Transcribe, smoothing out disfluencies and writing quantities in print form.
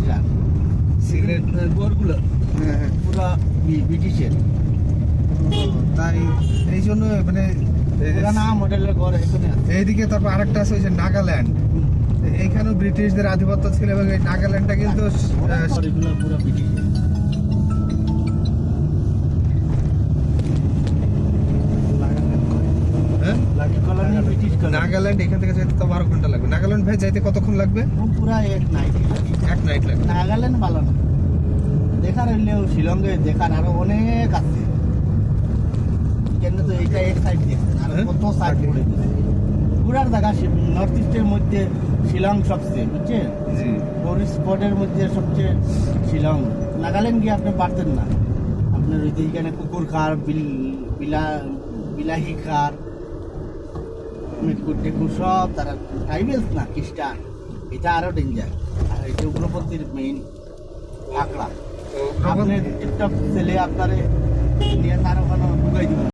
ব্রিটিশরা সিলেট গড়গুলো পুরো ব্রিটিশের। তাই এই জন্য মানে পুরানা মডেলের গড় এখানে আছে। এইদিকে তারপর আরেকটা আছে ওই যে নাগাল্যান্ড, এইখানেও ব্রিটিশদের আধিপত্য ছিল এবং এই নাগাল্যান্ডটা কিন্তু এগুলো পুরো ব্রিটিশের। হ্যাঁ? Colony British colony. নাগাল্যান্ড এখান থেকে যেতে তো 12 ঘন্টা লাগবে। নাগাল্যান্ড ভাই যাইতে কতক্ষণ লাগবে? পুরা এক নাইট। এক নাইট লাগবে। নাগাল্যান্ড ভালো না, দেখার হইলেও শিলংয়ে দেখার আরো অনেক আছে। কেন তো এইটা এক সাইড দেখছেন, আর কত সাইড পড়ে গেছে। পুরার জায়গা নর্থ ইস্টের মধ্যে শিলং সবচেয়ে, বুঝছেন? জি। টুরিস্ট স্পটের মধ্যে সবচেয়ে শিলং। নাগাল্যান্ড গিয়ে আপনি পারতেন না। আপনার ওই যে এখানে কুকুর খার, বিলাহি খার, মেটকুর টেকুর সব তারা ট্রাইবেলস না, খ্রিস্টান। এটা আরো ডেঞ্জার। আর এটা উগ্রপন্থীর মেইন আঁকড়া। তো আপনার টিকটক ছেলে আপনারে নিয়ে তার ওখানে ঢুকাই দিব।